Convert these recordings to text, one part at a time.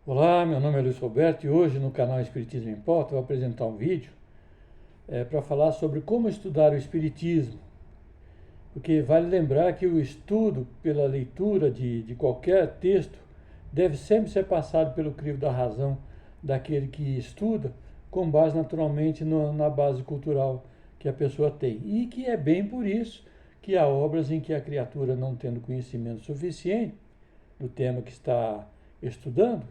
Olá, meu nome é Luiz Roberto e hoje no canal Espiritismo em Pauta eu vou apresentar um vídeo para falar sobre como estudar o Espiritismo, porque vale lembrar que o estudo pela leitura de qualquer texto deve sempre ser passado pelo crivo da razão daquele que estuda, com base naturalmente na base cultural que a pessoa tem. E que é bem por isso que há obras em que a criatura, não tendo conhecimento suficiente do tema que está estudando,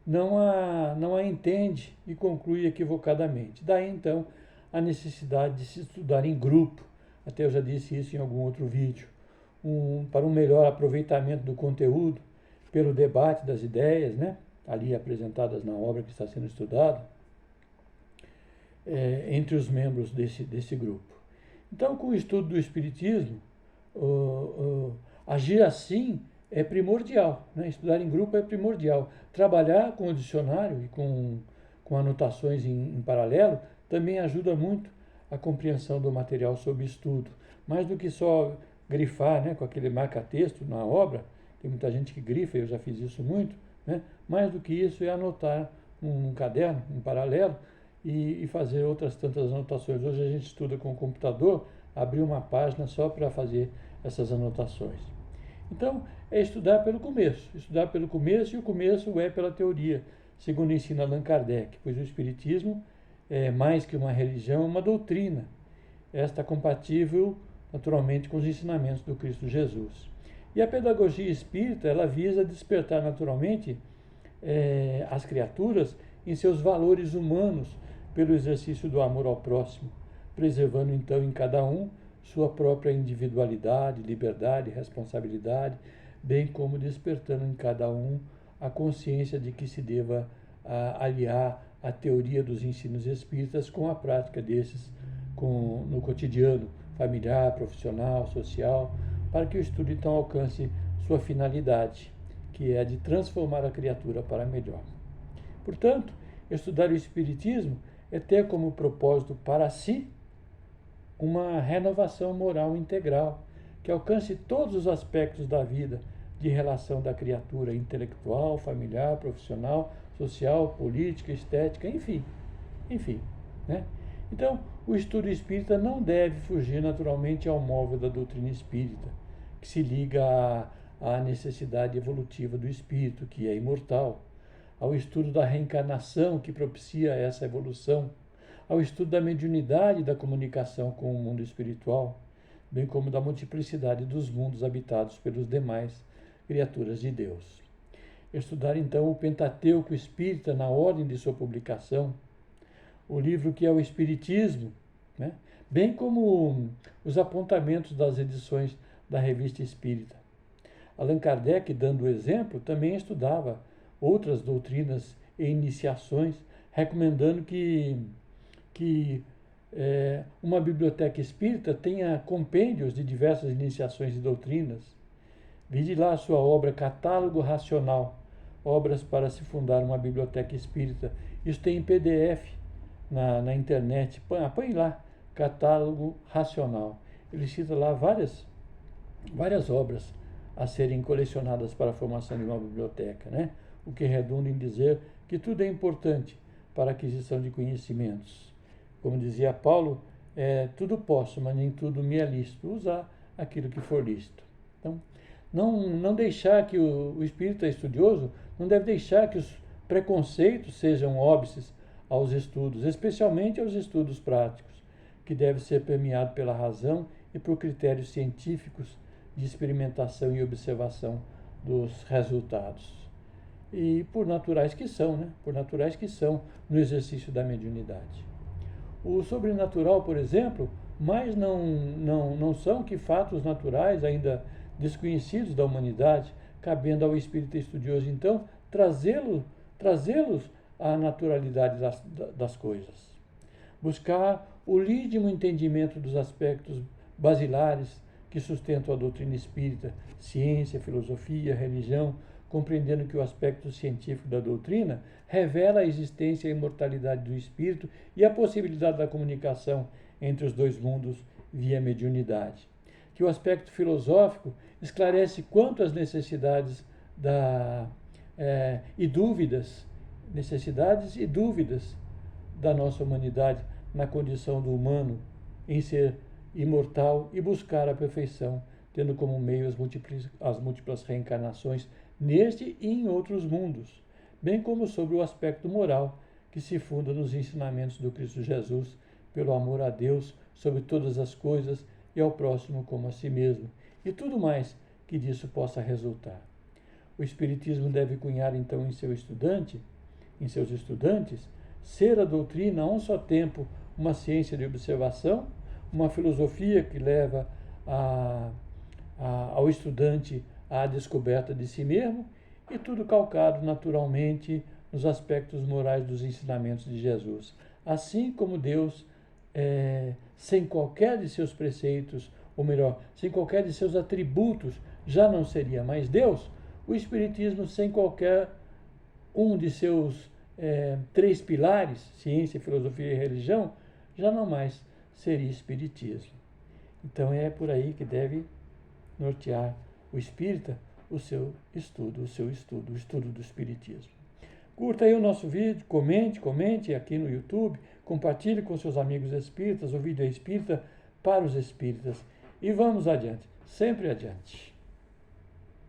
não a entende e conclui equivocadamente. Daí então a necessidade de se estudar em grupo. Até eu já disse isso em algum outro vídeo. Para um melhor aproveitamento do conteúdo, pelo debate das ideias, né, ali apresentadas na obra que está sendo estudada, entre os membros desse grupo. Então, com o estudo do Espiritismo, agir assim é primordial, né? Estudar em grupo é primordial. Trabalhar com o dicionário e com anotações em paralelo também ajuda muito a compreensão do material sob estudo. Mais do que só grifar, né, com aquele marca-texto na obra, tem muita gente que grifa, eu já fiz isso muito, né? Mais do que isso é anotar um caderno, um paralelo, e fazer outras tantas anotações. Hoje a gente estuda com o computador, abrir uma página só para fazer essas anotações. Então, é estudar pelo começo, e o começo é pela teoria, segundo ensina Allan Kardec, pois o Espiritismo é mais que uma religião, é uma doutrina, esta compatível naturalmente com os ensinamentos do Cristo Jesus. E a pedagogia espírita, ela visa despertar naturalmente as criaturas em seus valores humanos pelo exercício do amor ao próximo, preservando então em cada um sua própria individualidade, liberdade, responsabilidade, bem como despertando em cada um a consciência de que se deva aliar a teoria dos ensinos espíritas com a prática desses no cotidiano familiar, profissional, social, para que o estudo então alcance sua finalidade, que é a de transformar a criatura para melhor. Portanto, estudar o Espiritismo é ter como propósito para si uma renovação moral integral, que alcance todos os aspectos da vida de relação da criatura intelectual, familiar, profissional, social, política, estética, enfim, né? Então, o estudo espírita não deve fugir naturalmente ao móvel da doutrina espírita, que se liga à necessidade evolutiva do espírito, que é imortal, ao estudo da reencarnação, que propicia essa evolução, ao estudo da mediunidade e da comunicação com o mundo espiritual, bem como da multiplicidade dos mundos habitados pelos demais criaturas de Deus. Estudar então o Pentateuco Espírita na ordem de sua publicação, o livro que é o Espiritismo, né? Bem como os apontamentos das edições da Revista Espírita. Allan Kardec, dando o exemplo, também estudava outras doutrinas e iniciações, recomendando que uma biblioteca espírita tenha compêndios de diversas iniciações e doutrinas. Vide lá a sua obra Catálogo Racional, obras para se fundar uma biblioteca espírita. Isso tem em PDF na internet. Põe lá, Catálogo Racional. Ele cita lá várias obras a serem colecionadas para a formação de uma biblioteca, né? O que redunda em dizer que tudo é importante para a aquisição de conhecimentos. Como dizia Paulo, tudo posso, mas nem tudo me é lícito. Usar aquilo que for lícito. Então, não deixar que o espírita estudioso não deve deixar que os preconceitos sejam óbices aos estudos, especialmente aos estudos práticos, que deve ser permeado pela razão e por critérios científicos de experimentação e observação dos resultados. E por naturais que são, né? Por naturais que são no exercício da mediunidade. O sobrenatural, por exemplo, mas não são que fatos naturais ainda desconhecidos da humanidade, cabendo ao espírita estudioso, então, trazê-los à naturalidade das coisas. Buscar o lídimo entendimento dos aspectos basilares que sustentam a doutrina espírita, ciência, filosofia, religião, compreendendo que o aspecto científico da doutrina revela a existência e a imortalidade do espírito e a possibilidade da comunicação entre os dois mundos via mediunidade. Que o aspecto filosófico esclarece quanto às necessidades e dúvidas, necessidades e dúvidas da nossa humanidade na condição do humano, em ser imortal e buscar a perfeição, tendo como meio as múltiplas reencarnações neste e em outros mundos, bem como sobre o aspecto moral que se funda nos ensinamentos do Cristo Jesus, pelo amor a Deus sobre todas as coisas e ao próximo como a si mesmo, e tudo mais que disso possa resultar. O Espiritismo deve cunhar então em seus estudantes, ser a doutrina a um só tempo uma ciência de observação, uma filosofia que leva ao estudante à descoberta de si mesmo, e tudo calcado naturalmente nos aspectos morais dos ensinamentos de Jesus. Assim como Deus, sem qualquer de seus preceitos, ou melhor, sem qualquer de seus atributos, já não seria mais Deus, o Espiritismo, sem qualquer um de seus 3 pilares, ciência, filosofia e religião, já não mais seria Espiritismo. Então é por aí que deve nortear o espírita o estudo do Espiritismo. Curta aí o nosso vídeo, comente aqui no YouTube, compartilhe com seus amigos espíritas, o vídeo é espírita para os espíritas. E vamos adiante, sempre adiante.